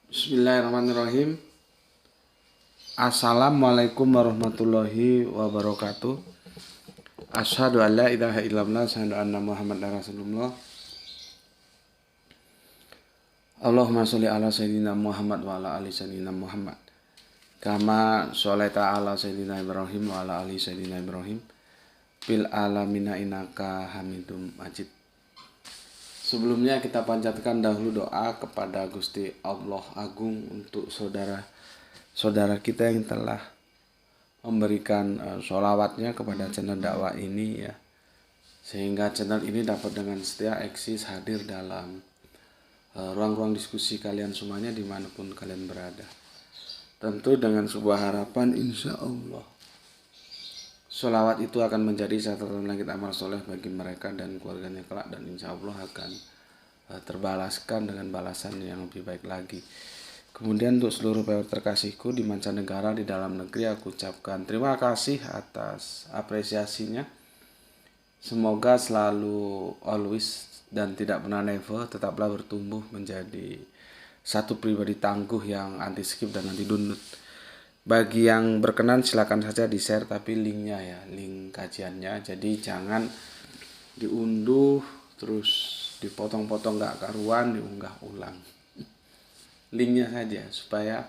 Bismillahirrahmanirrahim. Assalamualaikum warahmatullahi wabarakatuh. Asyhadu an la ilaha illallah, asyhadu anna Muhammadar Rasulullah. Allahumma sholli ala sayyidina Muhammad wa ala ali sayyidina Muhammad. Kama sholaita ala sayyidina Ibrahim wa ala ali sayyidina Ibrahim. Fil alamina innaka Hamidum Majid. Sebelumnya kita panjatkan dahulu doa kepada Gusti Allah Agung untuk saudara-saudara kita yang telah memberikan sholawatnya kepada channel dakwah ini ya, sehingga channel ini dapat dengan setia eksis hadir dalam ruang-ruang diskusi kalian semuanya dimanapun kalian berada. Tentu dengan sebuah harapan insya Allah sholawat itu akan menjadi catatan langit amal soleh bagi mereka dan keluarganya kelak, dan insya Allah akan terbalaskan dengan balasan yang lebih baik lagi. Kemudian untuk seluruh viewer terkasihku di mancanegara, di dalam negeri, aku ucapkan terima kasih atas apresiasinya. Semoga selalu always dan tidak pernah never tetaplah bertumbuh menjadi satu pribadi tangguh yang anti skip dan anti download. Bagi yang berkenan silakan saja di share, tapi linknya ya, link kajiannya, jadi jangan diunduh terus dipotong-potong gak karuan diunggah ulang. Linknya saja supaya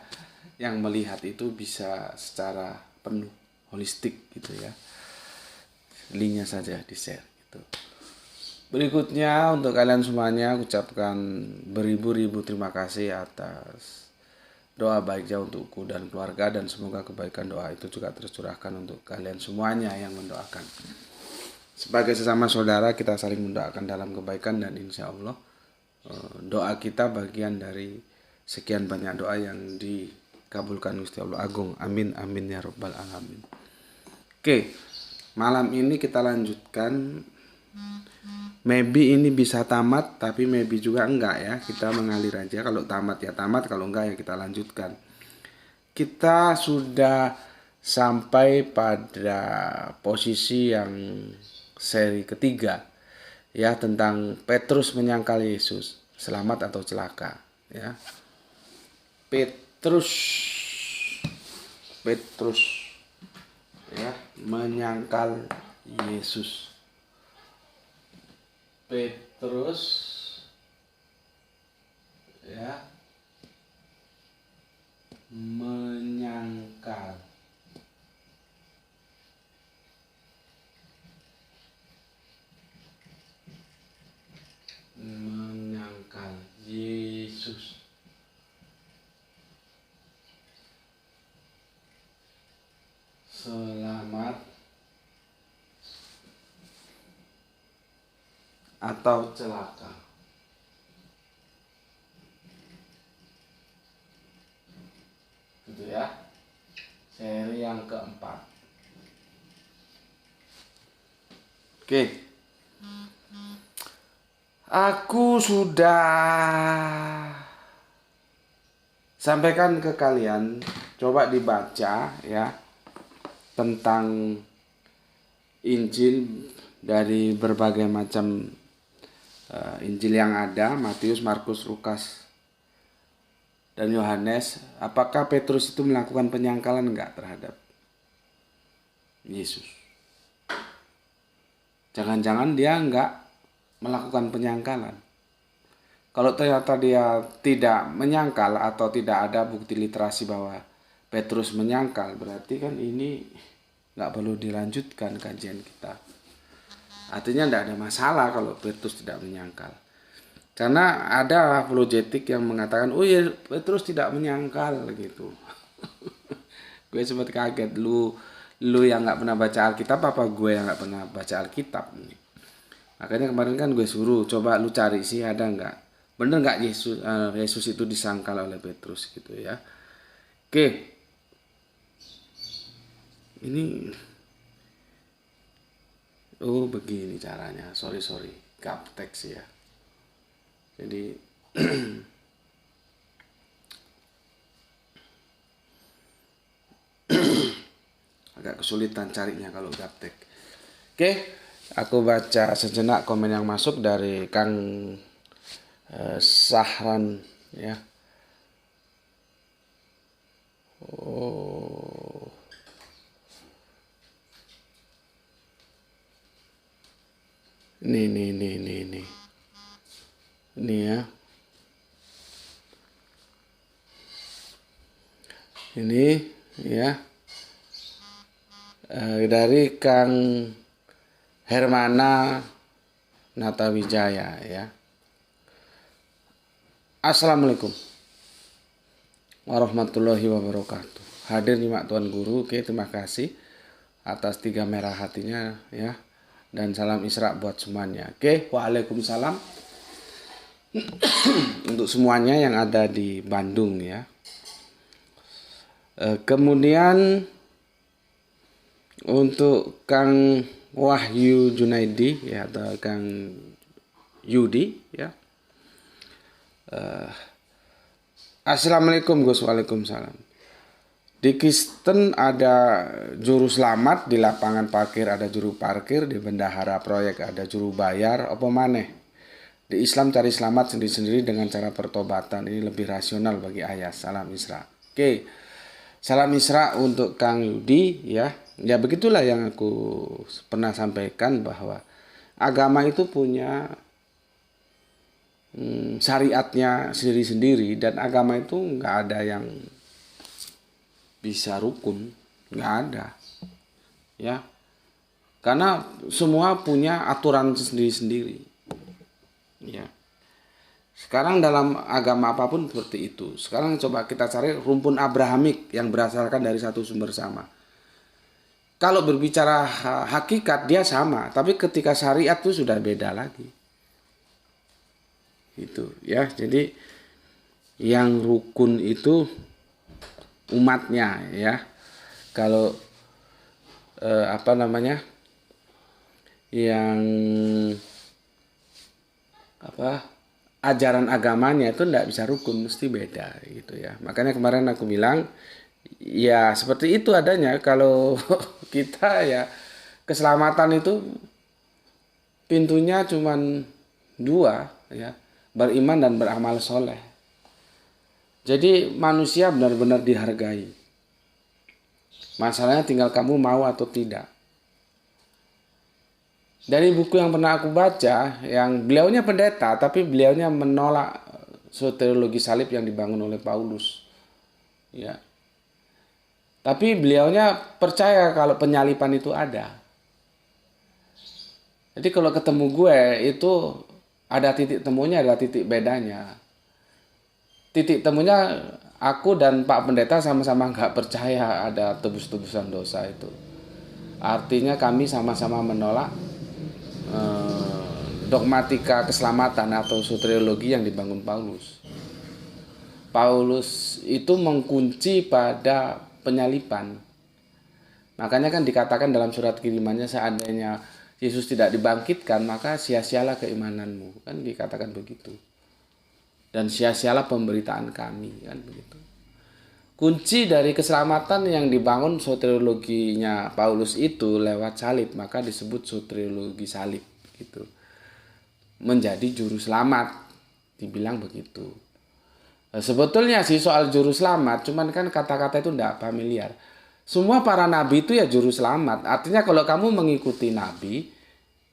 yang melihat itu bisa secara penuh holistik gitu ya. Linknya saja di share gitu. Berikutnya untuk kalian semuanya aku ucapkan beribu-ribu terima kasih atas doa baiknya untukku dan keluarga, dan semoga kebaikan doa itu juga tercurahkan untuk kalian semuanya yang mendoakan. Sebagai sesama saudara kita saling mendoakan dalam kebaikan, dan insya Allah doa kita bagian dari sekian banyak doa yang dikabulkan Gusti Allah Agung. Amin amin ya rabbal alamin. Oke, malam ini kita lanjutkan. Maybe ini bisa tamat, tapi maybe juga enggak ya. Kita mengalir aja. Kalau tamat ya tamat, kalau enggak ya kita lanjutkan. Kita sudah sampai pada posisi yang seri ketiga ya, tentang Petrus menyangkal Yesus, selamat atau celaka ya. Petrus ya menyangkal Yesus. Petrus ya menyangkal Yesus. Selamat atau celaka. Gitu ya. Seri yang keempat. Oke. Aku sudah sampaikan ke kalian, coba dibaca ya tentang Injil dari berbagai macam Injil yang ada, Matius, Markus, Lukas, dan Yohanes. Apakah Petrus itu melakukan penyangkalan enggak terhadap Yesus? Jangan-jangan dia enggak melakukan penyangkalan. Kalau ternyata dia tidak menyangkal atau tidak ada bukti literasi bahwa Petrus menyangkal, berarti kan ini enggak perlu dilanjutkan kajian kita. Artinya tidak ada masalah kalau Petrus tidak menyangkal. Karena ada apologetik yang mengatakan, oh ya Petrus tidak menyangkal gitu. Gue sempat kaget, lu yang nggak pernah baca Alkitab apa gue yang nggak pernah baca Alkitab nih. Makanya kemarin kan gue suruh coba lu cari sih ada nggak, bener nggak Yesus itu disangkal oleh Petrus gitu ya. Oke, ini oh begini caranya, sorry gaptek sih ya. Jadi agak kesulitan carinya kalau gaptek. Oke, aku baca sejenak komen yang masuk dari Kang Sahran ya. Oh. Nih. Ini ya. Ini ya. Dari Kang Hermana Natawijaya ya. Assalamualaikum warahmatullahi wabarakatuh. Hadir nyimak Tuan Guru. Oke, terima kasih atas 3 merah hatinya ya. Dan salam Isra buat semuanya. Oke, waalaikumsalam untuk semuanya yang ada di Bandung ya. Kemudian untuk Kang Wahyu Junaidi ya, atau Kang Yudi ya. Assalamualaikum Gus. Waalaikumsalam. Di Kristen ada juru selamat, di lapangan parkir ada juru parkir, di bendahara proyek ada juru bayar, apa maneh. Di Islam cari selamat sendiri-sendiri dengan cara pertobatan. Ini lebih rasional bagi ayah. Salam Isra. Oke. Salam Isra untuk Kang Yudi ya. Ya begitulah yang aku pernah sampaikan, bahwa agama itu punya syariatnya sendiri-sendiri, dan agama itu nggak ada yang bisa rukun, nggak ada ya, karena semua punya aturan sendiri-sendiri ya. Sekarang dalam agama apapun seperti itu. Sekarang coba kita cari rumpun Abrahamik yang berasalkan dari satu sumber sama. Kalau berbicara hakikat dia sama, tapi ketika syariat itu sudah beda lagi. Itu ya. Jadi yang rukun itu umatnya ya. Kalau yang ajaran agamanya itu tidak bisa rukun, mesti beda gitu ya. Makanya kemarin aku bilang ya seperti itu adanya. Kalau kita ya keselamatan itu pintunya cuman 2 ya, beriman dan beramal soleh. Jadi manusia benar-benar dihargai. Masalahnya tinggal kamu mau atau tidak. Dari buku yang pernah aku baca, yang beliaunya pendeta, tapi beliaunya menolak soteriologi salib yang dibangun oleh Paulus. Ya. Tapi beliaunya percaya kalau penyalipan itu ada. Jadi kalau ketemu gue itu ada titik temunya, ada titik bedanya. Titik temunya aku dan Pak Pendeta sama-sama nggak percaya ada tebus-tebusan dosa itu. Artinya kami sama-sama menolak dogmatika keselamatan atau soteriologi yang dibangun Paulus. Paulus itu mengkunci pada penyalipan. Makanya kan dikatakan dalam surat kirimannya, seandainya Yesus tidak dibangkitkan maka sia-sialah keimananmu, kan dikatakan begitu. Dan sia-sialah pemberitaan kami, kan begitu. Kunci dari keselamatan yang dibangun soteriologinya Paulus itu lewat salib, maka disebut soteriologi salib gitu. Menjadi juru selamat, dibilang begitu. Sebetulnya sih soal juru selamat, cuman kan kata-kata itu tidak familiar. Semua para nabi itu ya juru selamat. Artinya kalau kamu mengikuti nabi,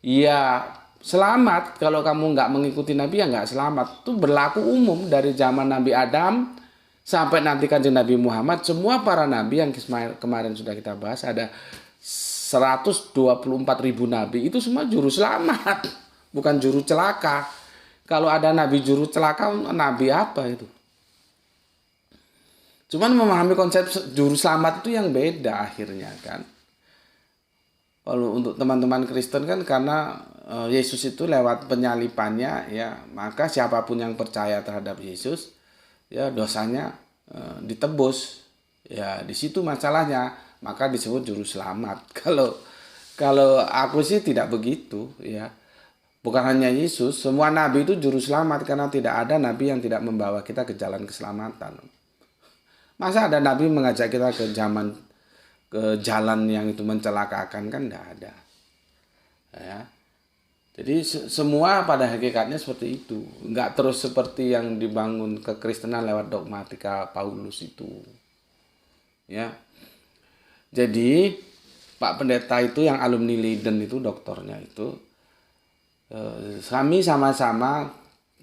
ya selamat. Kalau kamu nggak mengikuti nabi ya nggak selamat. Itu berlaku umum dari zaman Nabi Adam sampai nanti Kanjeng Nabi Muhammad. Semua para nabi yang kemarin sudah kita bahas, ada 124.000 nabi, itu semua juru selamat, bukan juru celaka. Kalau ada nabi juru celaka, nabi apa itu? Cuman memahami konsep juru selamat itu yang beda akhirnya kan. Kalau untuk teman-teman Kristen kan karena Yesus itu lewat penyalipannya ya, maka siapapun yang percaya terhadap Yesus ya dosanya ditebus. Ya di situ masalahnya, maka disebut juru selamat. Kalau aku sih tidak begitu ya. Bukan hanya Yesus, semua nabi itu juru selamat, karena tidak ada nabi yang tidak membawa kita ke jalan keselamatan. Masa ada nabi mengajak kita ke jalan yang itu mencelakakan, kan tidak ada. Ya. Jadi semua pada hakikatnya seperti itu. Enggak terus seperti yang dibangun kekristenan lewat dogmatika Paulus itu. ya. Jadi Pak Pendeta itu yang alumni Leiden itu, doktornya itu, kami sama-sama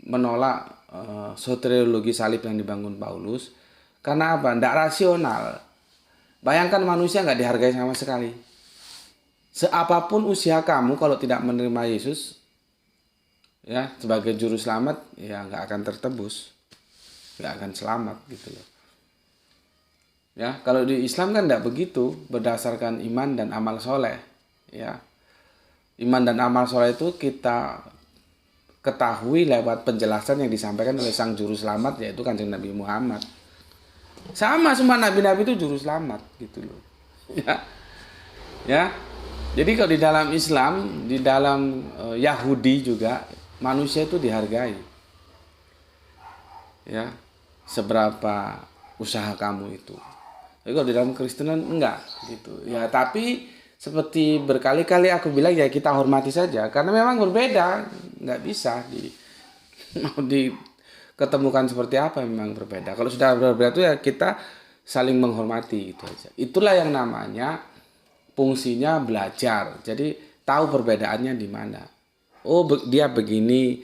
menolak soteriologi salib yang dibangun Paulus. Karena apa? Tidak rasional. Bayangkan manusia nggak dihargai sama sekali. Seapapun usia kamu, kalau tidak menerima Yesus ya sebagai juru selamat, ya nggak akan tertebus, nggak akan selamat gitu loh. Ya, kalau di Islam kan tidak begitu, berdasarkan iman dan amal soleh. Ya, iman dan amal soleh itu kita ketahui lewat penjelasan yang disampaikan oleh sang juru selamat, yaitu Kanjeng Nabi Muhammad. Sama semua nabi-nabi itu juru selamat gitu loh. Ya, ya. Jadi kalau di dalam Islam, di dalam Yahudi juga manusia itu dihargai. Ya, seberapa usaha kamu itu. Tapi kalau di dalam Kristenan enggak gitu. Ya, tapi seperti berkali-kali aku bilang, ya kita hormati saja karena memang berbeda, nggak bisa mau diketemukan seperti apa, memang berbeda. Kalau sudah berbeda itu ya kita saling menghormati gitu aja. Itulah yang namanya fungsinya belajar. Jadi tahu perbedaannya di mana. Oh, dia begini,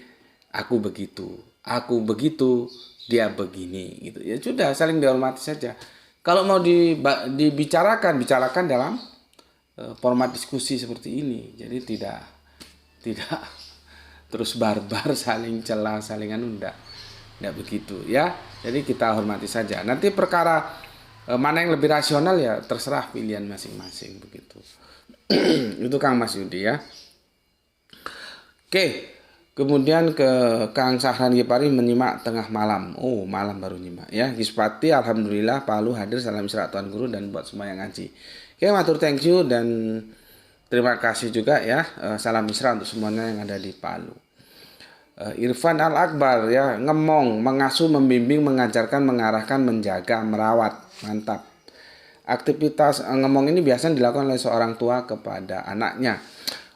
aku begitu. Aku begitu, dia begini gitu. Ya sudah, saling dihormati saja. Kalau mau dibicarakan, bicarakan dalam format diskusi seperti ini. Jadi tidak terus barbar saling celah, saling enggak begitu ya. Jadi kita hormati saja. Nanti perkara mana yang lebih rasional ya terserah pilihan masing-masing begitu. Itu Kang Mas Yudi ya. Oke. Kemudian ke Kang Sahran Gipari menyimak tengah malam. Oh, malam baru nyimak ya. Gispati, alhamdulillah Palu hadir, salam Isra Tuan Guru dan buat semua yang ngaji. Oke, matur thank you dan terima kasih juga ya. Salam Isra untuk semuanya yang ada di Palu. Irfan Al-Akbar ya, ngemong, mengasuh, membimbing, mengajarkan, mengarahkan, menjaga, merawat. Mantap. Aktivitas ngemong ini biasanya dilakukan oleh seorang tua kepada anaknya.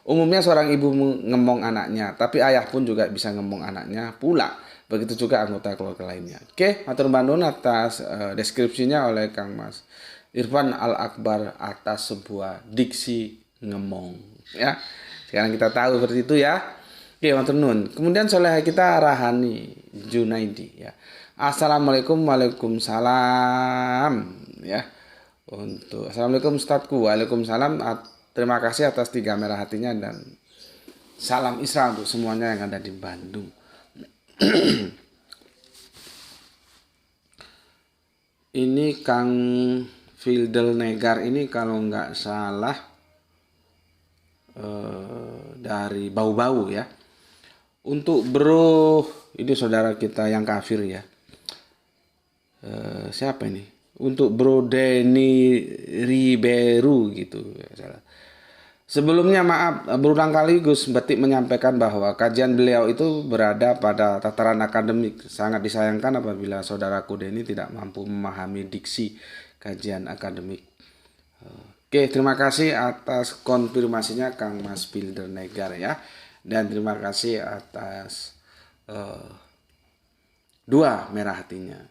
Umumnya seorang ibu ngemong anaknya, tapi ayah pun juga bisa ngemong anaknya pula. Begitu juga anggota keluarga lainnya. Oke, matur nuwun atas deskripsinya oleh Kang Mas Irfan Al-Akbar atas sebuah diksi ngemong. Ya, sekarang kita tahu seperti itu ya. Oke, matur nuwun. Kemudian soleh kita Rahani Junaidi ya. Assalamualaikum, waalaikumsalam ya. Untuk assalamualaikum Ustadku, waalaikumsalam. Terima kasih atas 3 merah hatinya dan salam Isra untuk semuanya yang ada di Bandung. Ini Kang Fildel Negar ini kalau nggak salah dari Bau-Bau ya. Untuk bro, ini saudara kita yang kafir ya. Siapa ini? Untuk Bro Denny Riberu gitu. Sebelumnya maaf, berulang kali Gus Batik menyampaikan bahwa kajian beliau itu berada pada tataran akademik. Sangat disayangkan apabila saudaraku Denny tidak mampu memahami diksi kajian akademik. Oke, terima kasih atas konfirmasinya Kang Mas Bilder Negar ya. Dan terima kasih atas 2 merah hatinya.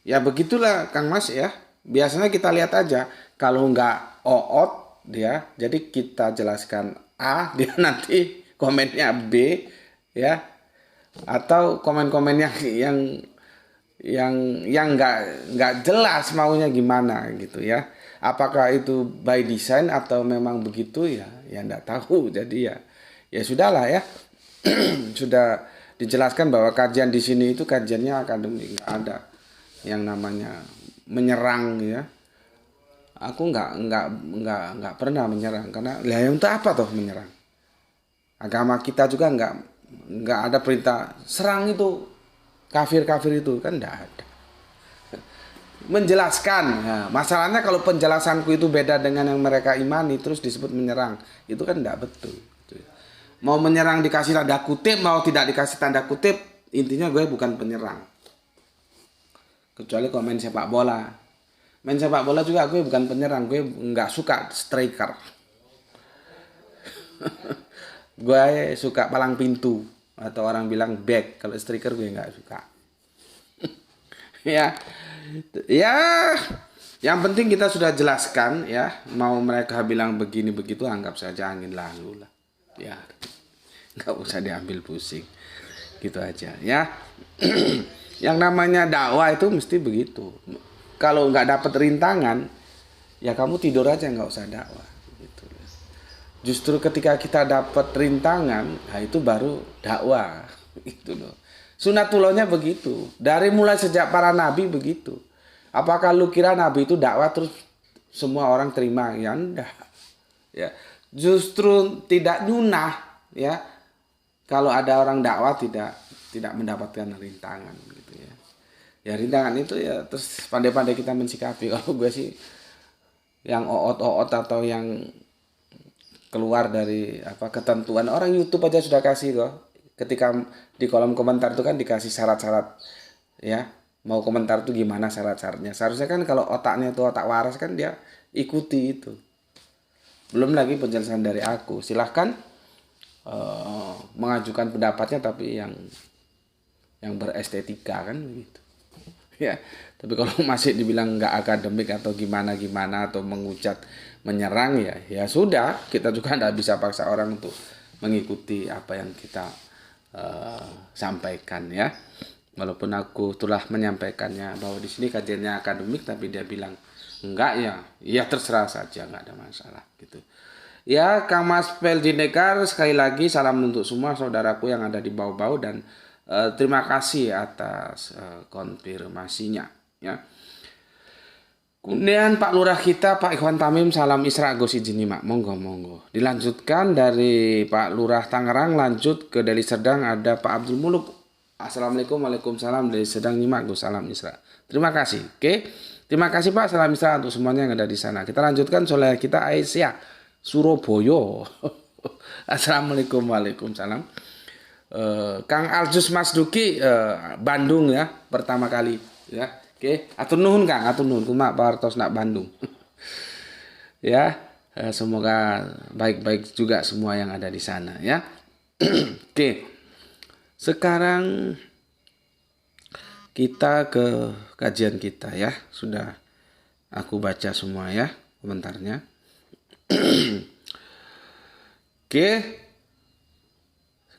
Ya begitulah Kang Mas ya. Biasanya kita lihat aja, kalau nggak oot dia, jadi kita jelaskan A, dia nanti komennya B ya, atau komen-komen yang nggak jelas maunya gimana gitu ya. Apakah itu by design atau memang begitu ya nggak tahu. Jadi ya sudahlah ya. Sudah dijelaskan bahwa kajian di sini itu kajiannya akademik, nggak ada yang namanya menyerang ya. Aku nggak pernah menyerang, karena lah untuk apa toh menyerang? Agama kita juga nggak ada perintah serang itu kafir itu, kan nggak ada. Menjelaskan, ya, masalahnya kalau penjelasanku itu beda dengan yang mereka imani terus disebut menyerang, itu kan nggak betul. Mau menyerang dikasih tanda kutip, mau tidak dikasih tanda kutip, intinya gue bukan penyerang. Kecuali komen sepak bola. Main sepak bola juga gue bukan penyerang, gue nggak suka striker. Gue suka palang pintu atau orang bilang back. Kalau striker gue nggak suka. ya Yang penting kita sudah jelaskan ya, mau mereka bilang begini begitu anggap saja angin lalu lah. Ya, nggak usah diambil pusing. Gitu aja ya. Yang namanya dakwah itu mesti begitu. Kalau nggak dapat rintangan, ya kamu tidur aja nggak usah dakwah. Gitu. Justru ketika kita dapat rintangan, nah itu baru dakwah. Itu loh. Sunatullahnya begitu. Dari mulai sejak para nabi begitu. Apakah lu kira nabi itu dakwah terus semua orang terima? Ya enggak. Ya, justru tidak nyunah ya. Kalau ada orang dakwah tidak mendapatkan rintangan gitu ya. Ya rintangan itu ya terus pandai-pandai kita mensikapi. Kalau gue sih yang oot-oot atau yang keluar dari ketentuan orang YouTube aja sudah kasih loh. Ketika di kolom komentar itu kan dikasih syarat-syarat ya. Mau komentar tuh gimana syarat-syaratnya. Seharusnya kan kalau otaknya itu otak waras kan dia ikuti itu. Belum lagi penjelasan dari aku. Silahkan mengajukan pendapatnya tapi yang berestetika kan begitu. Ya, tapi kalau masih dibilang nggak akademik atau gimana atau menghujat, menyerang ya sudah, kita juga nggak bisa paksa orang untuk mengikuti apa yang kita sampaikan ya. Walaupun aku telah menyampaikannya bahwa di sini kajiannya akademik, tapi dia bilang enggak ya terserah saja, nggak ada masalah gitu. Ya, Kang Mas Peldinekar, sekali lagi salam untuk semua saudaraku yang ada di Bau-Bau dan terima kasih atas konfirmasinya ya. Kemudian Pak Lurah kita Pak Ikhwan Tamim, salam Isra Gus izin nyimak, monggo. Dilanjutkan dari Pak Lurah Tangerang, lanjut ke Deli Serdang ada Pak Abdul Muluk. Assalamualaikum, waalaikumsalam, dari sedang nyimak Gus, salam Isra. Terima kasih. Oke. Terima kasih Pak, salam Isra untuk semuanya yang ada di sana. Kita lanjutkan soal kita Aisyah Surabaya. Assalamualaikum, waalaikumsalam. Kang Aljus Mas Duki Bandung ya, pertama kali ya. Oke, atur nuhun Kang, atur nuhun kumaha partos nak Bandung. Ya, semoga baik-baik juga semua yang ada di sana ya. Oke. Sekarang kita ke kajian kita ya. Sudah aku baca semua ya komentarnya. Oke.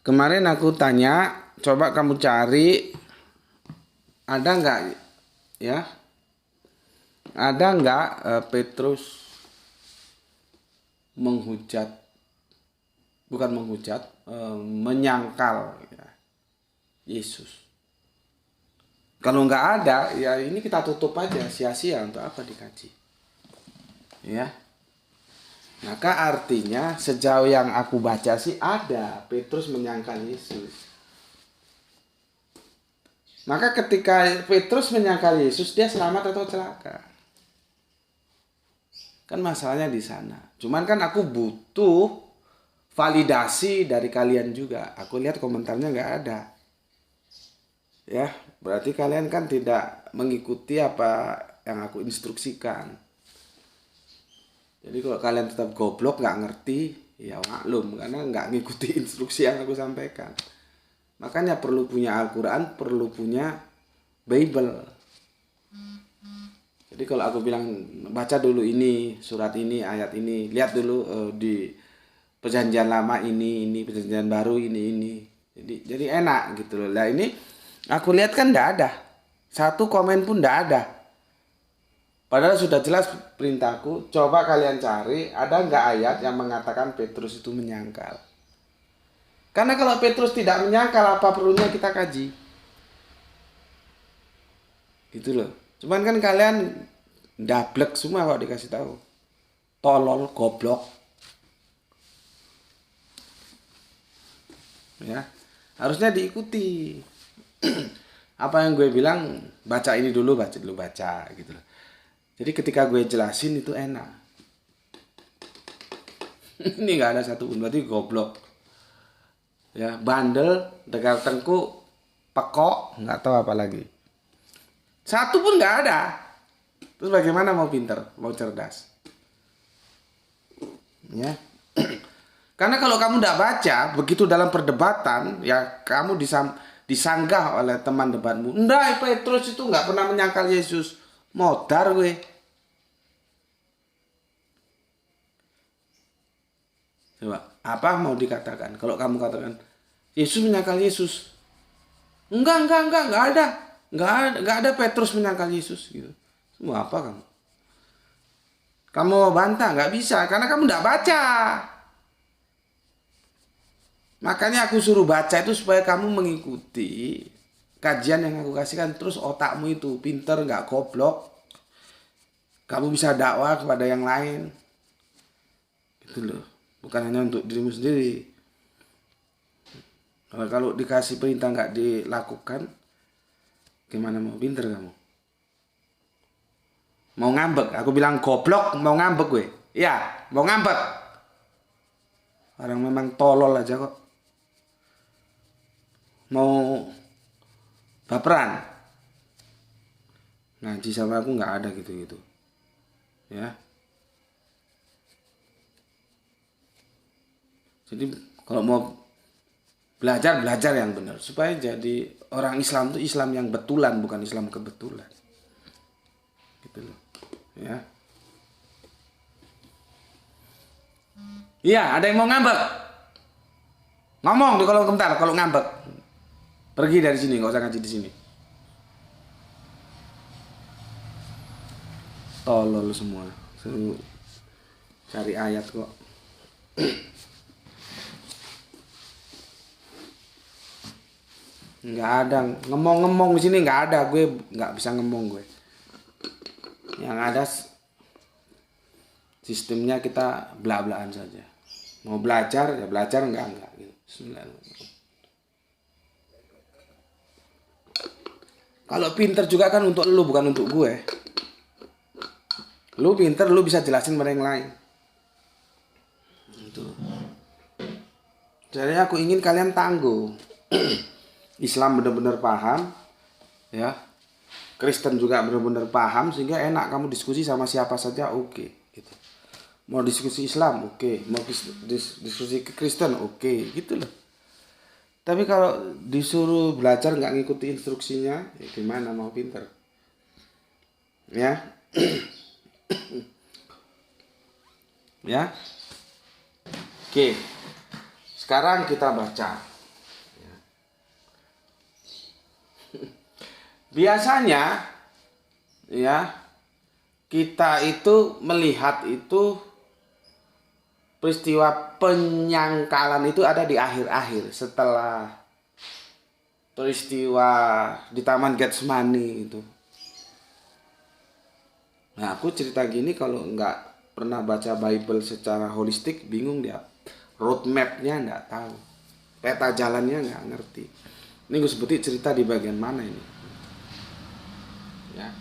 Kemarin aku tanya, coba kamu cari ada nggak ya? Ada nggak Petrus menyangkal ya, Yesus? Kalau nggak ada, ya ini kita tutup aja, sia-sia, untuk apa dikaji? Ya. Maka artinya sejauh yang aku baca sih ada Petrus menyangkal Yesus. Maka ketika Petrus menyangkal Yesus, dia selamat atau celaka? Kan masalahnya di sana. Cuman kan aku butuh validasi dari kalian juga. Aku lihat komentarnya nggak ada. Ya, berarti kalian kan tidak mengikuti apa yang aku instruksikan. Jadi kalau kalian tetap goblok, nggak ngerti, ya maklum, karena nggak ngikuti instruksi yang aku sampaikan. Makanya perlu punya Al-Quran, perlu punya Bible. Jadi kalau aku bilang baca dulu ini, surat ini, ayat ini, lihat dulu di perjanjian lama ini, perjanjian baru ini. Jadi enak gitu loh. Nah ini aku lihat kan nggak ada, satu komen pun nggak ada. Padahal sudah jelas perintahku, coba kalian cari ada nggak ayat yang mengatakan Petrus itu menyangkal. Karena kalau Petrus tidak menyangkal, apa perlunya kita kaji? Gitu loh. Cuman kan kalian dablek semua kalau dikasih tahu. Tolol, goblok. Ya, harusnya diikuti. Apa yang gue bilang, baca ini dulu, baca gitu loh. Jadi ketika gue jelasin itu enak. Ini nggak ada satupun, berarti goblok. Ya, bandel, tegal tengkuk, pekok, nggak tahu apa lagi. Satu pun nggak ada. Terus bagaimana mau pinter, mau cerdas? Ya. Karena kalau kamu nggak baca, begitu dalam perdebatan, ya kamu disanggah oleh teman debatmu. Nggak, Petrus itu nggak pernah menyangkal Yesus. Modar gue. Coba, apa mau dikatakan? Kalau kamu katakan Yesus menyangkal Yesus, enggak ada, enggak ada Petrus menyangkal Yesus gitu. Mau apa kamu? Kamu mau bantah nggak bisa karena kamu nggak baca. Makanya aku suruh baca itu supaya kamu mengikuti kajian yang aku kasihkan, terus otakmu itu pinter nggak goblok. Kamu bisa dakwah kepada yang lain. Gitu loh. Bukan hanya untuk dirimu sendiri. Kalau dikasih perintah nggak dilakukan, gimana mau pinter kamu? Mau ngambek, aku bilang goblok, mau ngambek gue. Ya, mau ngambek. Orang memang tolol aja kok. Mau baperan. Ngaji sama aku nggak ada gitu-gitu. Ya. Jadi kalau mau belajar yang benar supaya jadi orang Islam itu Islam yang betulan, bukan Islam kebetulan. Gitu loh. Ya. Iya, ada yang mau ngambek. Ngomong di kolom komentar kalau ngambek. Pergi dari sini, nggak usah ngaji di sini. Tolol semua. Suruh cari ayat kok. Nggak ada ngomong-ngomong di sini, nggak ada, gue nggak bisa ngomong gue. Yang ada sistemnya kita bela-belaan saja. Mau belajar ya belajar, enggak gitu. Bismillahirrahmanirrahim. Kalau pinter juga kan untuk lu, bukan untuk gue. Lu pinter, lu bisa jelasin pada yang lain. Itu. Jadi aku ingin kalian tangguh. Islam benar-benar paham, ya. Kristen juga benar-benar paham sehingga enak kamu diskusi sama siapa saja, oke, gitu. Mau diskusi Islam, oke. Mau diskusi ke Kristen, oke, gitu loh. Tapi kalau disuruh belajar nggak ngikuti instruksinya, ya gimana mau pinter? Ya. Ya. Oke. Sekarang kita baca. Biasanya ya kita itu melihat itu peristiwa penyangkalan itu ada di akhir-akhir setelah peristiwa di Taman Getsemani itu. Nah, aku cerita gini kalau nggak pernah baca Bible secara holistik bingung dia. Roadmap-nya nggak tahu. Peta jalannya nggak ngerti. Ini gue sebutin cerita di bagian mana ini. Ya.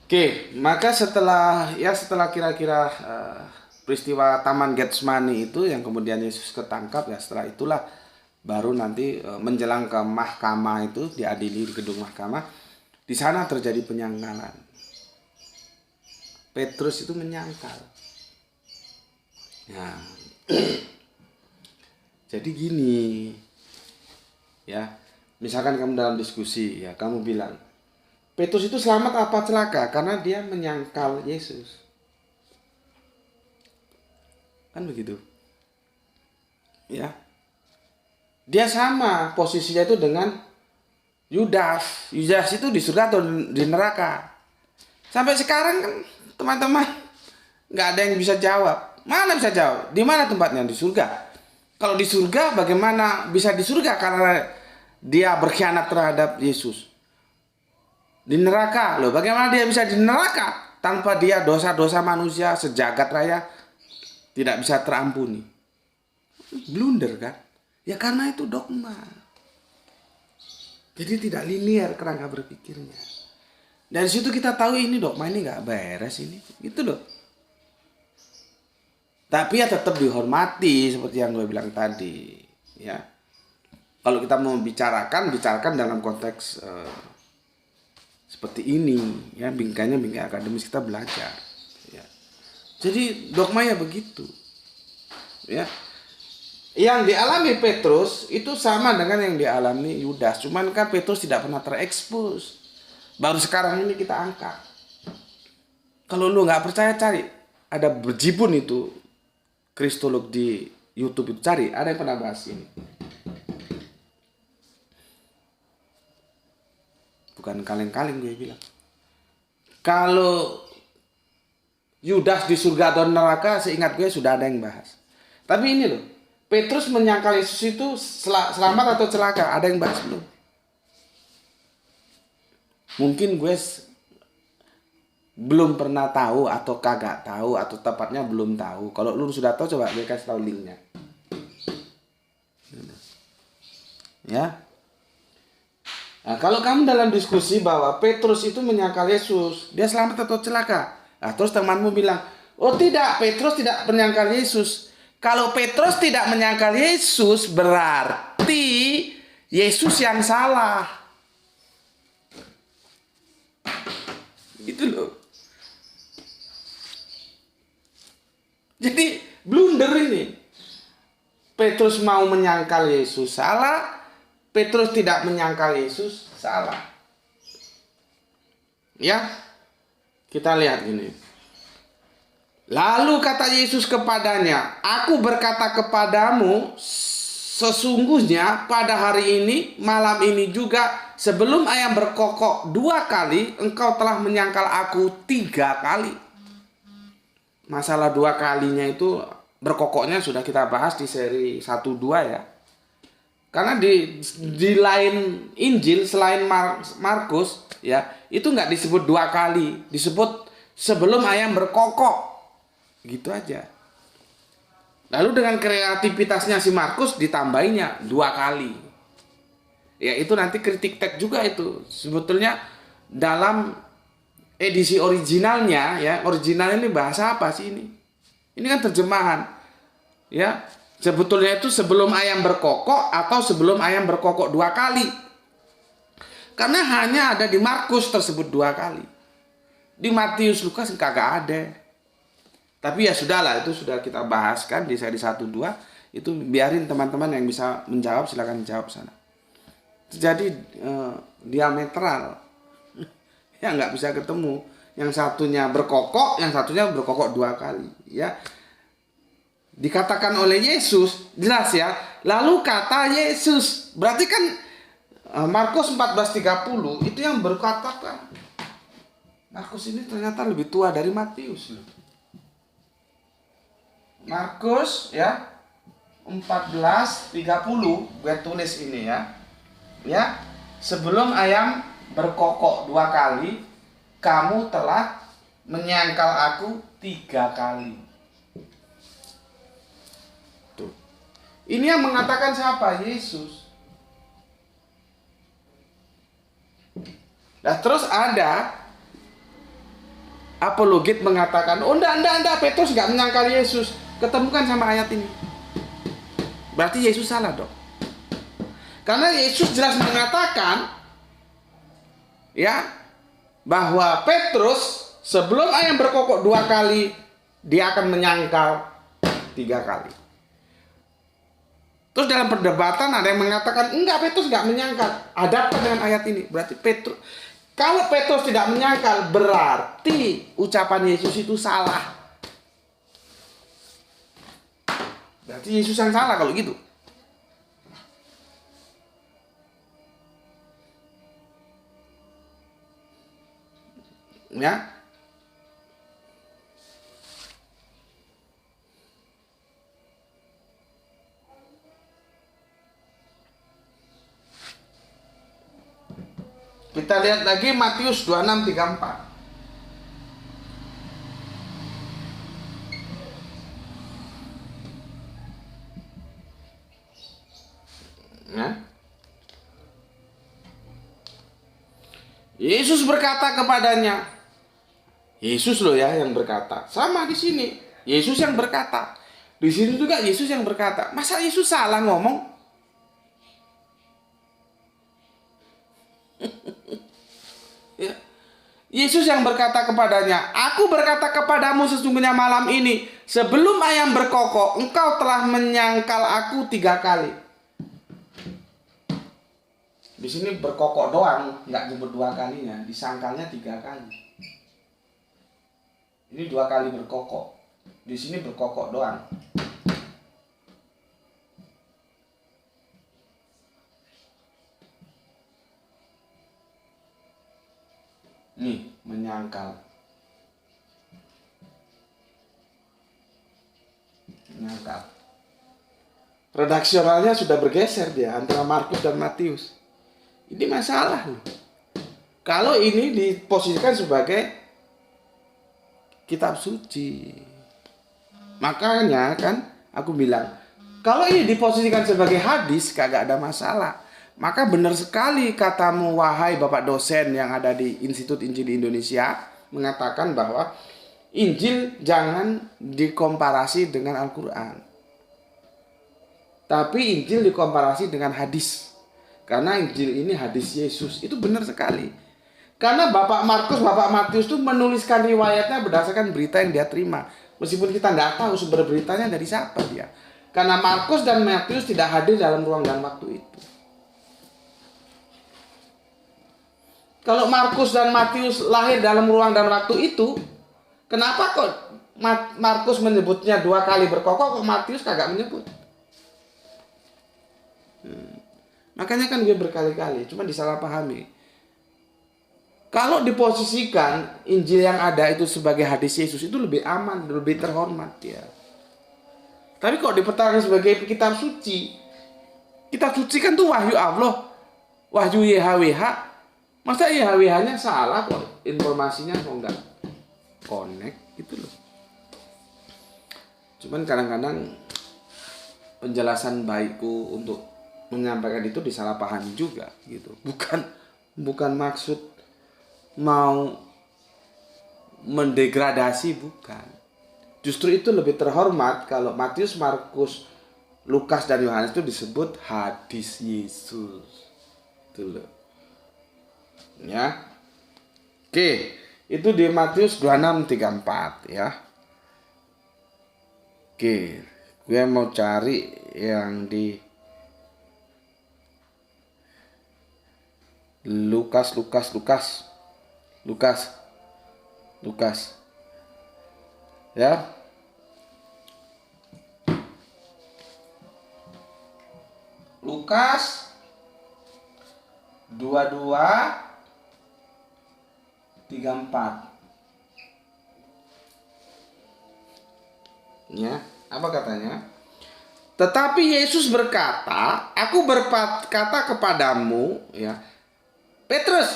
Oke, maka setelah kira-kira peristiwa Taman Getsemani itu yang kemudian Yesus ketangkap, ya setelah itulah baru nanti menjelang ke mahkamah itu diadili di gedung mahkamah. Di sana terjadi penyangkalan. Petrus itu menyangkal. Ya. Jadi gini. Ya. Misalkan kamu dalam diskusi, ya kamu bilang, Petrus itu selamat apa celaka? Karena dia menyangkal Yesus. Kan begitu. Ya. Dia sama posisinya itu dengan Yudas. Yudas itu di surga atau di neraka? Sampai sekarang kan teman-teman nggak ada yang bisa jawab. Mana bisa jawab? Di mana tempatnya? Di surga. Kalau di surga bagaimana bisa di surga? Karena dia berkhianat terhadap Yesus. Di neraka loh, bagaimana dia bisa di neraka tanpa dia dosa-dosa manusia sejagat raya tidak bisa terampuni? Blunder kan? Ya karena itu dogma. Jadi tidak linear kerangka berpikirnya. Dari situ kita tahu ini dogma ini nggak beres ini, gitu loh. Tapi ya tetap dihormati seperti yang gue bilang tadi, ya. Kalau kita mau bicarakan dalam konteks seperti ini, ya bingkainya bingkai akademis kita belajar. Ya. Jadi dogma ya begitu, ya. Yang dialami Petrus itu sama dengan yang dialami Yudas, cuman kan Petrus tidak pernah terekspos. Baru sekarang ini kita angkat. Kalau lu nggak percaya cari, ada berjibun itu kristolog di YouTube itu, cari, ada yang pernah bahas ini. Bukan kaleng-kaleng gue bilang. Kalau Yudas di surga atau neraka, seingat gue sudah ada yang bahas. Tapi ini loh, Petrus menyangkal Yesus itu selamat atau celaka, ada yang bahas belum? Mungkin gue belum pernah tahu atau kagak tahu atau tepatnya belum tahu. Kalau lu sudah tahu, coba gue kasih tahu linknya. Ya. Nah, kalau kamu dalam diskusi bahwa Petrus itu menyangkal Yesus, dia selamat atau celaka? Nah, terus temanmu bilang, oh tidak, Petrus tidak menyangkal Yesus. Kalau Petrus tidak menyangkal Yesus, berarti Yesus yang salah. Itu loh. Jadi blunder ini. Petrus mau menyangkal Yesus salah, Petrus tidak menyangkal Yesus salah. Ya, kita lihat ini. Lalu kata Yesus kepadanya, aku berkata kepadamu, sesungguhnya pada hari ini, malam ini juga, sebelum ayam berkokok 2 kali, engkau telah menyangkal aku 3 kali. Masalah 2 kalinya itu berkokoknya sudah kita bahas di seri 1-2 ya. Karena di lain Injil selain Markus ya, itu nggak disebut 2 kali, disebut sebelum ayam berkokok. Gitu aja. Lalu dengan kreativitasnya si Markus ditambahinya 2 kali. Ya itu nanti kritik teks juga itu. Sebetulnya dalam edisi originalnya ya, original ini bahasa apa sih ini? Ini kan terjemahan. Ya, sebetulnya itu sebelum ayam berkokok atau sebelum ayam berkokok 2 kali. Karena hanya ada di Markus tersebut 2 kali. Di Matius, Lukas kagak ada. Tapi ya sudahlah, itu sudah kita bahas kan di seri 1-2. Itu biarin teman-teman yang bisa menjawab, silakan jawab sana. Jadi diametral. Ya nggak bisa ketemu. Yang satunya berkokok, yang satunya berkokok 2 kali. Ya. Dikatakan oleh Yesus, jelas ya. Lalu kata Yesus. Berarti kan Markus 14:30 itu yang berkata kan. Markus ini ternyata lebih tua dari Matius. Markus ya 14:30 gue tulis ini ya. Ya, sebelum ayam berkokok 2 kali, kamu telah menyangkal aku 3 kali. Tuh. Ini yang mengatakan siapa? Yesus. Nah, terus ada apologet mengatakan, oh enggak, Petrus nggak menyangkal Yesus. Ketemukan sama ayat ini. Berarti Yesus salah dong. Karena Yesus jelas mengatakan ya bahwa Petrus sebelum ayam berkokok 2 kali, dia akan menyangkal 3 kali. Terus dalam perdebatan ada yang mengatakan enggak, Petrus nggak menyangkal. Ada apa dengan ayat ini? Berarti kalau Petrus tidak menyangkal, berarti ucapan Yesus itu salah. Berarti Yesus yang salah kalau gitu. Ya. Kita lihat lagi Matius 26:34. Ya. Yesus berkata kepadanya, Yesus loh ya yang berkata. Sama di sini, Yesus yang berkata. Di sini juga Yesus yang berkata. Masa Yesus salah ngomong? Ya. Yesus yang berkata kepadanya, aku berkata kepadamu sesungguhnya malam ini, sebelum ayam berkokok, engkau telah menyangkal aku 3 kali. Di sini berkokok doang, nggak nyebut 2 kalinya, disangkalnya 3 kali. Ini 2 kali berkokok, di sini berkokok doang. Nih, menyangkal. Menyangkal. Redaksionalnya sudah bergeser dia antara Markus dan Matius. Ini masalah loh. Kalau ini diposisikan sebagai kitab suci. Makanya kan aku bilang, kalau ini diposisikan sebagai hadis kagak ada masalah. Maka benar sekali katamu wahai Bapak dosen yang ada di Institut Injil di Indonesia mengatakan bahwa Injil jangan dikomparasi dengan Al-Quran. Tapi Injil dikomparasi dengan hadis. Karena Injil ini hadis Yesus. Itu benar sekali. Karena Bapak Markus, Bapak Matius itu menuliskan riwayatnya berdasarkan berita yang dia terima. Meskipun kita nggak tahu sumber beritanya dari siapa dia. Karena Markus dan Matius tidak hadir dalam ruang dan waktu itu. Kalau Markus dan Matius lahir dalam ruang dan waktu itu, kenapa kok Markus menyebutnya 2 kali berkokok, kok Matius kagak menyebut? Makanya kan dia berkali-kali, cuma disalahpahami. Kalau diposisikan Injil yang ada itu sebagai hadis Yesus, itu lebih aman, lebih terhormat ya. Tapi kok dipertahankan sebagai kitab suci, kitab suci kan tuh wahyu Allah, wahyu YHWH. Masa YHWH-nya salah kok, informasinya kok enggak connect gitu loh. Cuman kadang-kadang penjelasan baikku untuk menyampaikan itu disalahpahami juga gitu. Bukan maksud mau mendegradasi, bukan. Justru itu lebih terhormat kalau Matius, Markus, Lukas dan Yohanes itu disebut hadis Yesus. Itu loh. Ya. Oke, itu di Matius 26:34 ya. Oke, gue mau cari yang di Lukas. Ya. Lukas 22:34. Ya, apa katanya? Tetapi Yesus berkata, aku berkata kepadamu, ya, Petrus,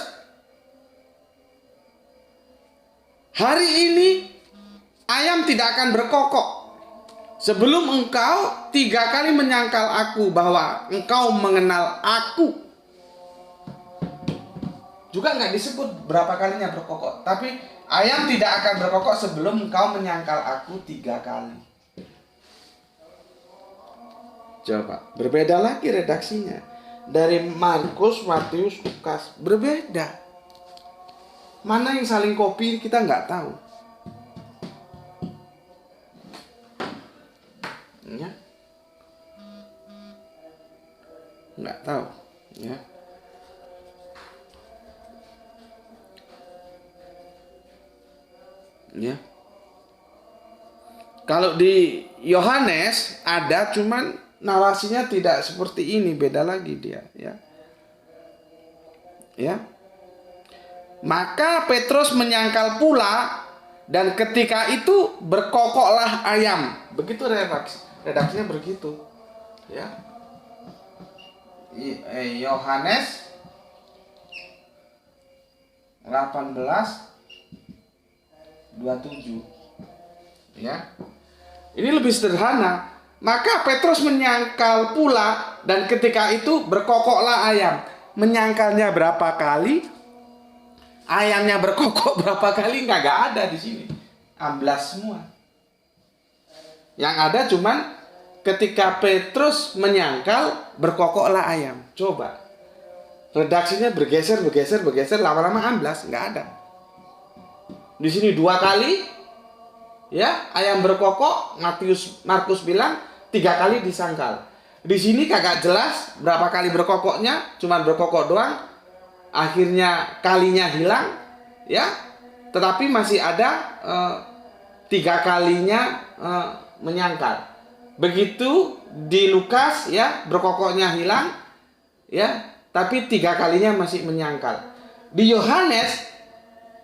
hari ini ayam tidak akan berkokok sebelum engkau 3 kali menyangkal aku bahwa engkau mengenal aku. Juga nggak disebut berapa kalinya berkokok, tapi ayam tidak akan berkokok sebelum engkau menyangkal aku 3 kali. Coba, berbeda lagi redaksinya. Dari Markus, Matius, Lukas, berbeda. Mana yang saling copy kita nggak tahu. Ya, nggak tahu. Ya. Ya. Kalau di Yohanes ada, cuman narasinya tidak seperti ini, beda lagi dia, ya. Ya. Maka Petrus menyangkal pula dan ketika itu berkokoklah ayam. Begitu redaksinya begitu. Ya. Yohanes 18:27. Ya. Ini lebih sederhana. Maka Petrus menyangkal pula dan ketika itu berkokoklah ayam. Menyangkalnya berapa kali? Ayamnya berkokok berapa kali? Nggak ada di sini. Amblas semua. Yang ada cuman ketika Petrus menyangkal berkokoklah ayam. Coba. Redaksinya bergeser, lama-lama amblas, nggak ada. Di sini 2 kali. Ya, ayam berkokok, Markus bilang 3 kali disangkal. Di sini kagak jelas berapa kali berkokoknya, cuma berkokok doang. Akhirnya kalinya hilang, ya. Tetapi masih ada 3 kalinya menyangkal. Begitu di Lukas, ya, berkokoknya hilang, ya, tapi 3 kalinya masih menyangkal. Di Yohanes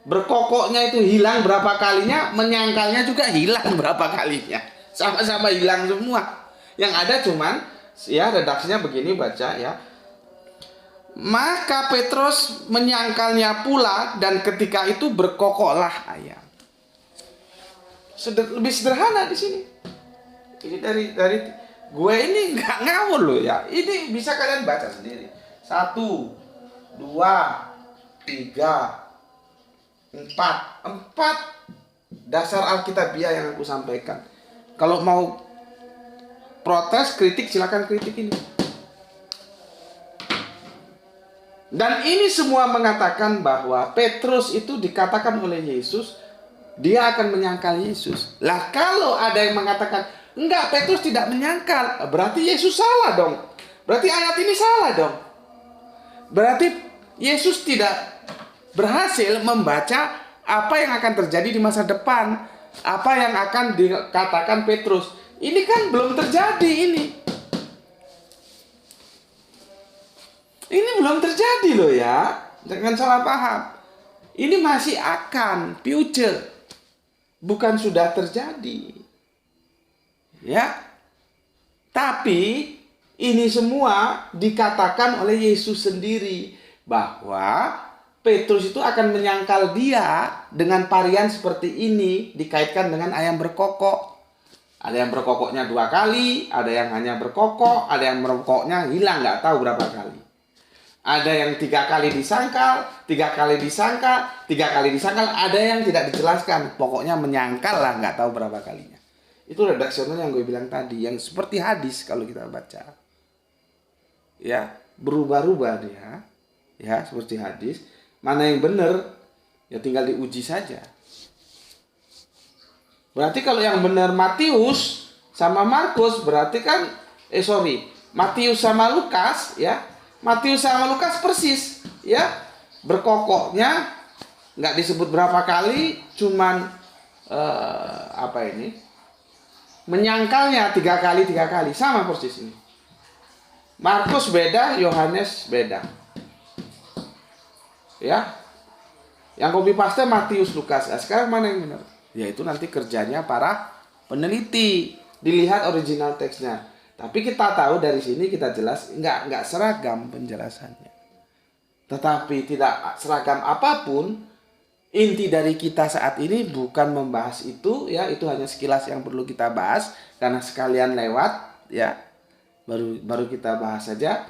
Berkokoknya itu hilang berapa kalinya, menyangkalnya juga hilang berapa kalinya. Sama-sama hilang semua. Yang ada cuman ya redaksinya begini baca ya. Maka Petrus menyangkalnya pula dan ketika itu berkokoklah ayam. Lebih sederhana di sini. Ini dari gue ini nggak ngawur loh ya. Ini bisa kalian baca sendiri. 1, 2, 3, 4 dasar Alkitabiah yang aku sampaikan. Kalau mau protes, kritik, silakan kritik ini. Dan ini semua mengatakan bahwa Petrus itu dikatakan oleh Yesus, dia akan menyangkal Yesus. Lah kalau ada yang mengatakan, enggak, Petrus tidak menyangkal, berarti Yesus salah dong. Berarti ayat ini salah dong. Berarti Yesus tidak berhasil membaca apa yang akan terjadi di masa depan, apa yang akan dikatakan Petrus. Ini kan belum terjadi ini. Ini belum terjadi loh ya. Jangan salah paham. Ini masih akan, future. Bukan sudah terjadi. Ya. Tapi ini semua dikatakan oleh Yesus sendiri bahwa Petrus itu akan menyangkal dia dengan varian seperti ini, dikaitkan dengan ayam berkokok. Ada yang berkokoknya 2 kali, ada yang hanya berkokok, ada yang berkokoknya hilang, nggak tahu berapa kali. Ada yang 3 kali disangkal, 3 kali disangkal, 3 kali disangkal, ada yang tidak dijelaskan. Pokoknya menyangkal lah, nggak tahu berapa kalinya. Itu redaksional yang gue bilang tadi, yang seperti hadis kalau kita baca. Ya, berubah-ubah dia. Ya, seperti hadis. Mana yang benar, ya tinggal diuji saja. Berarti kalau yang benar Matius sama Markus, berarti kan, Matius sama Lukas, ya. Matius sama Lukas persis, ya. Berkokoknya, nggak disebut berapa kali, cuman, menyangkalnya 3 kali, sama persis ini. Markus beda, Yohanes beda. Ya, yang copy paste Matius, Lukas. Nah, sekarang mana yang benar? Ya itu nanti kerjanya para peneliti, dilihat original teksnya. Tapi kita tahu dari sini kita jelas nggak seragam penjelasannya. Tetapi tidak seragam apapun, inti dari kita saat ini bukan membahas itu, ya itu hanya sekilas yang perlu kita bahas karena sekalian lewat, ya baru kita bahas saja.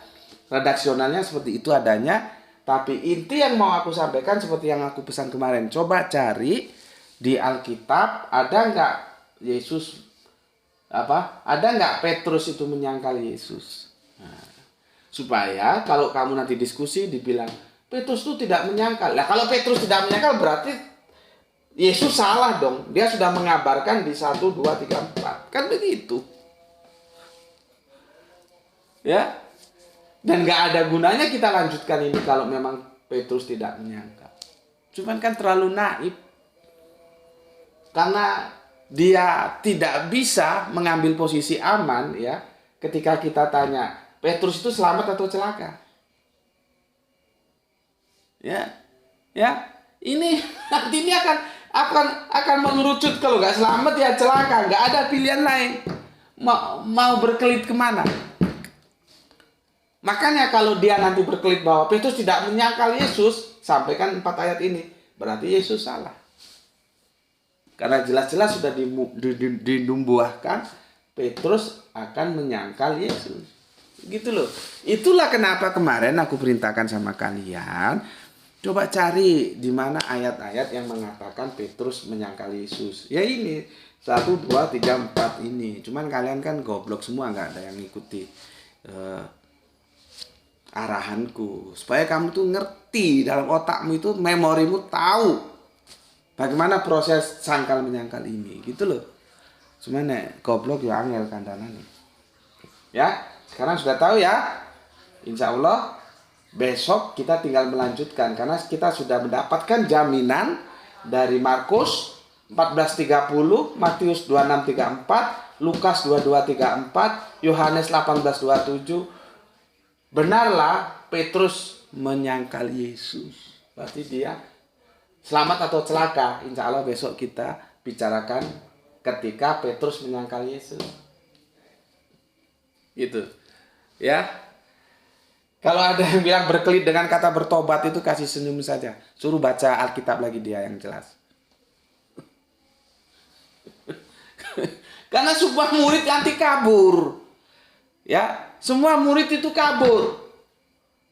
Redaksionalnya seperti itu adanya. Tapi inti yang mau aku sampaikan seperti yang aku pesan kemarin. Coba cari di Alkitab, ada nggak Yesus ada nggak Petrus itu menyangkal Yesus? Nah, supaya kalau kamu nanti diskusi dibilang Petrus itu tidak menyangkal. Nah kalau Petrus tidak menyangkal berarti Yesus salah dong. Dia sudah mengabarkan di 1, 2, 3, 4. Kan begitu. Ya. Dan gak ada gunanya kita lanjutkan ini kalau memang Petrus tidak menyangkal. Cuman kan terlalu naif. Karena dia tidak bisa mengambil posisi aman, ya. Ketika kita tanya, Petrus itu selamat atau celaka? Ya. Ya. Ini nanti ini akan mengerucut, kalau gak selamat ya celaka. Gak ada pilihan lain. Mau berkelit kemana? Makanya kalau dia nanti berkelit bahwa Petrus tidak menyangkal Yesus, sampaikan 4 ayat ini, berarti Yesus salah. Karena jelas-jelas sudah dinumbuahkan Petrus akan menyangkal Yesus. Gitu loh. Itulah kenapa kemarin aku perintahkan sama kalian, coba cari di mana ayat-ayat yang mengatakan Petrus menyangkal Yesus. Ya ini 1, 2, 3, 4 ini. Cuman kalian kan goblok semua, nggak ada yang ngikuti arahanku, supaya kamu tuh ngerti dalam otakmu itu, memorimu tahu bagaimana proses sangkal menyangkal ini, gitu loh. Cuman goblok ya angel kandanane. Ya, sekarang sudah tahu ya. Insya Allah besok kita tinggal melanjutkan karena kita sudah mendapatkan jaminan dari Markus 14:30, Matius 26:34, Lukas 22:34, Yohanes 18:27. Benarlah Petrus menyangkal Yesus. Berarti dia Selamat atau celaka, insya Allah besok kita bicarakan ketika Petrus menyangkal Yesus. Gitu. Ya. Kalau ada yang bilang berkelit dengan kata bertobat itu kasih senyum saja. Suruh baca Alkitab lagi dia yang jelas. Karena semua murid nanti kabur. Ya, semua murid itu kabur.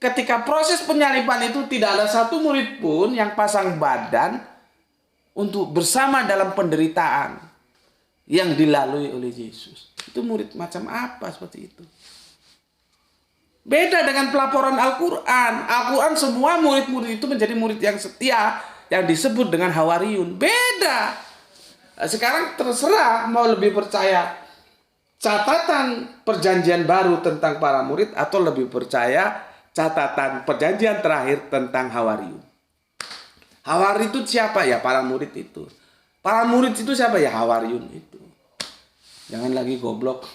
Ketika proses penyaliban itu tidak ada satu murid pun yang pasang badan untuk bersama dalam penderitaan yang dilalui oleh Yesus. Itu murid macam apa seperti itu? Beda dengan pelaporan Al-Quran. Al-Quran semua murid-murid itu menjadi murid yang setia yang disebut dengan Hawariyun. Beda. Sekarang terserah mau lebih percaya catatan perjanjian baru tentang para murid atau lebih percaya catatan perjanjian terakhir tentang Hawariyun. Hawari itu siapa ya? Para murid itu. Para murid itu siapa ya? Hawariyun itu. Jangan lagi goblok.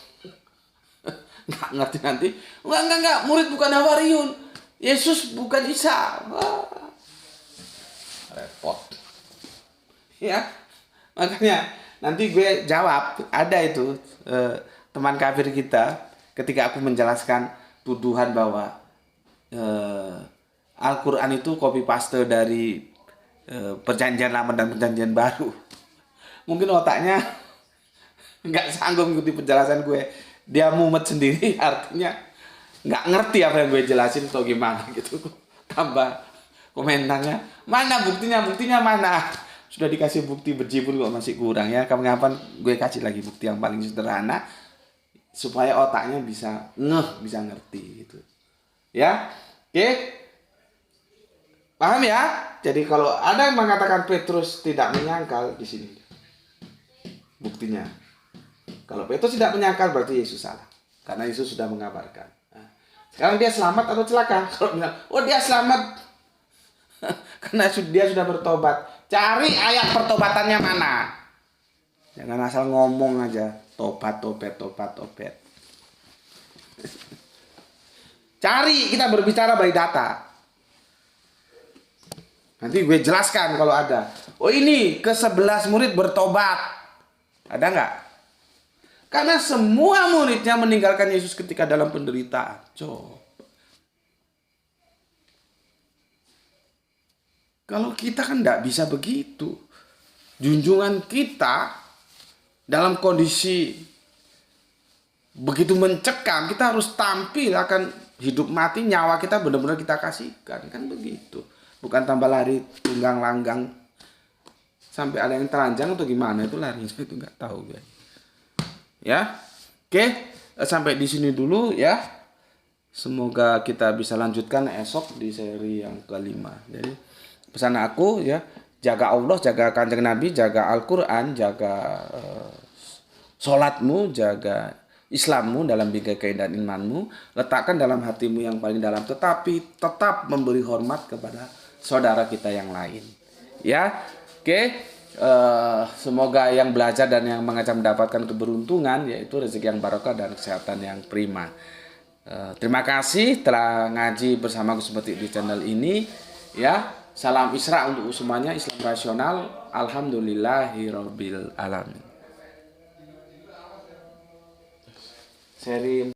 Nggak ngerti nanti. Enggak. Murid bukan Hawariyun. Yesus bukan Isa. Wah. Repot. Ya. Makanya nanti gue jawab. Ada itu teman kafir kita. Ketika aku menjelaskan tuduhan bahwa Al-Quran itu copy paste dari perjanjian lama dan perjanjian baru. Mungkin otaknya nggak sanggup mengikuti penjelasan gue. Dia mumet sendiri, artinya nggak ngerti apa yang gue jelasin atau gimana gitu. Tambah komentarnya, mana buktinya mana? Sudah dikasih bukti berjibun kok masih kurang ya. Kapan-kapan gue kasih lagi bukti yang paling sederhana supaya otaknya bisa bisa ngerti gitu. Ya, oke, paham ya? Jadi kalau ada yang mengatakan Petrus tidak menyangkal di sini, buktinya. Kalau Petrus tidak menyangkal berarti Yesus salah, karena Yesus sudah mengabarkan. Nah, sekarang dia selamat atau celaka? Kalau bilang, oh dia selamat, karena dia sudah bertobat. Cari ayat pertobatannya mana? Jangan asal ngomong aja, tobat. Cari, kita berbicara by data. Nanti gue jelaskan kalau ada. Oh ini ke-11 murid bertobat. Ada nggak? Karena semua muridnya meninggalkan Yesus ketika dalam penderitaan. Coba. Kalau kita kan nggak bisa begitu. Junjungan kita dalam kondisi begitu mencekam, kita harus tampil akan hidup mati, nyawa kita benar-benar kita kasihkan. Kan begitu. Bukan tambah lari tunggang langgang sampai ada yang telanjang atau gimana itu larinya itu nggak tahu gue. Ya. Oke, sampai di sini dulu ya. Semoga kita bisa lanjutkan esok di seri yang kelima. Jadi pesan aku ya, jaga Allah, jaga Kanjeng Nabi, jaga Al-Qur'an, jaga sholatmu, jaga Islammu dalam bingkai dan imanmu, letakkan dalam hatimu yang paling dalam, tetapi tetap memberi hormat kepada saudara kita yang lain. Ya, oke. Semoga yang belajar dan yang mengajar mendapatkan keberuntungan, yaitu rezeki yang barokah dan kesehatan yang prima. Terima kasih telah ngaji bersamaku seperti di channel ini. Ya, salam Isra untuk semuanya, Islam rasional. Alhamdulillahirabbil alamin. Seri